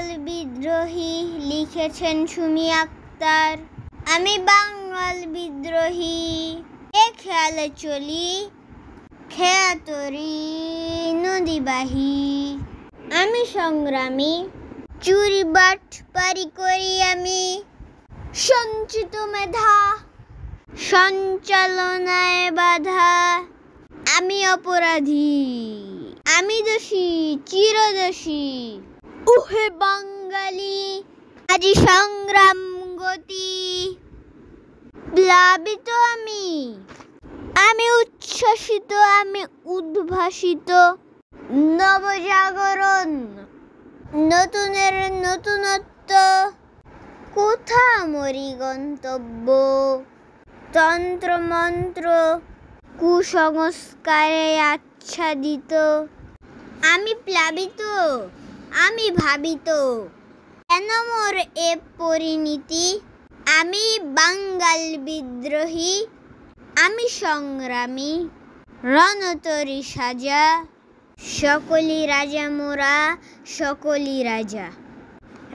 বাঙ্গাল বিদ্রোহী লিখেছেন সুমি আক্তার। আমি বাঙ্গাল বিদ্রোহী এ খেয়ালে চলি খেয়া তরি নদীবাহী। আমি সংগ্রামী চুরি বাটপারি করি আমি সঞ্চিত মেধা সঞ্চালনায় বাধা। আমি অপরাধী আমি দোষী চিরদোষী উহে বাঙালি আজি সংগ্রাম গতি। প্লাবিত আমি উচ্ছ্বসিত আমি উদ্ভাসিত নবজাগরণ নতুনের নতুনত্ব। কোথা মরি গন্তব্য তন্ত্রমন্ত্র কুসংস্কারে আচ্ছাদিত। আমি প্লাবিত আমি ভাবিত কেন মোর এ পরিণীতি। আমি বাঙ্গাল বিদ্রোহী আমি সংগ্রামী রণতরী সাজা। সকলি রাজা মোরা সকলি রাজা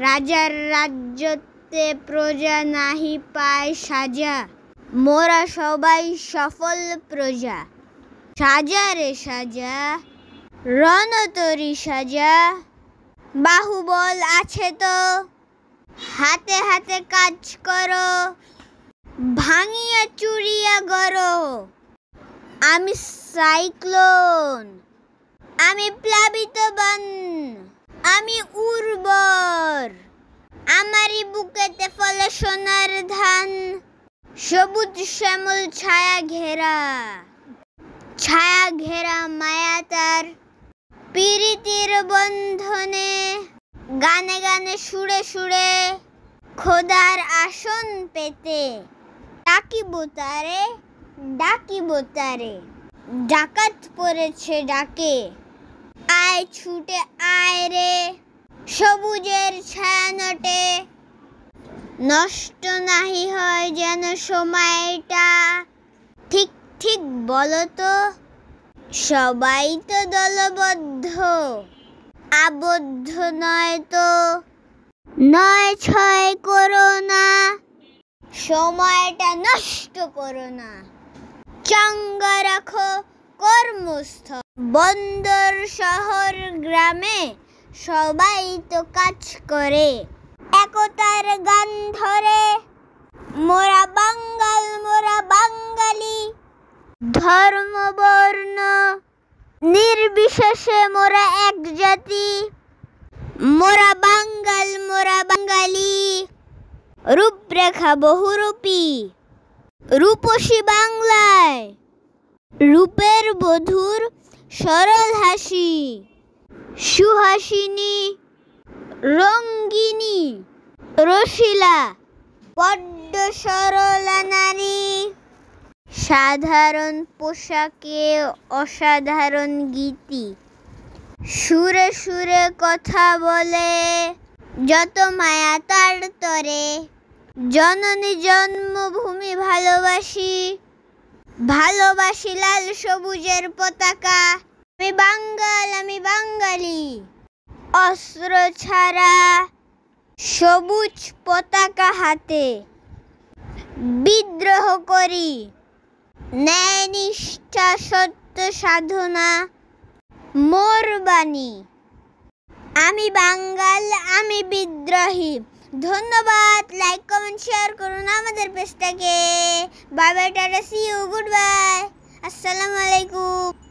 রাজার রাজ্যতে প্রজা নাহি পায় সাজা। মোরা সবাই সফল প্রজা সাজা রে সাজা রণতরী সাজা। বাহুবল আছে তো হাতে হাতে কাজ করো ভাঙিয়া চুরিয়া গড়ো। আমি সাইক্লোন আমি প্লাবিত বন আমি উর্বর আমারই বুকেতে ফলে সোনার ধান। সবুজ শ্যামল ছায়া ঘেরা মায়া তার পীড়িতির বন্ধনে। গানে গানে সুরে সুরে খোদার আসন পেতে ডাকিব তারে ডাকাত পড়েছে ডাকে। আয় ছুটে আয় রে সবুজের ছায়া নটে। নষ্ট নাহি হয় যেন সময়টা ঠিক ঠিক বলো তো। সবাই তো দলবদ্ধ আবদ্ধ নয় তো। নয় ছয় করো না সময়টা নষ্ট করো না। চাঙ্গা রাখো কর্মস্থল বন্দর শহর গ্রামে সবাই তো কাজ করে একতার গান ধরে। মোরা বাঙ্গাল মোরা বাঙালি ধর্ম বর্ণ নির্বিশেষে মোরা এক জাতি। মোরা বাঙ্গাল মোরা বাঙালি রূপরেখা বহুরূপী রূপসী বাংলায় রূপের বধূর সরল হাসি সুহাসিনী রঙ্গিনী রসিলা বড্ড সরলা নারী। সাধারণ পোশাকে অসাধারণ গীতি সুরে সুরে কথা বলে যত মায়া তার তরে। জননী জন্মভূমি ভালোবাসি লাল সবুজের পতাকা। আমি বাঙ্গাল আমি বাঙালি অস্ত্র ছাড়া সবুজ পতাকা হাতে বিদ্রোহ করি ন্যায় নিষ্ঠা সত্য সাধনা মোর বাণী। আমি বাঙ্গাল আমি বিদ্রোহী। ধন্যবাদ। লাইক কমেন্ট শেয়ার করুন আমাদের পেজটাকে। Bye bye tata see you good bye আসসালামু আলাইকুম।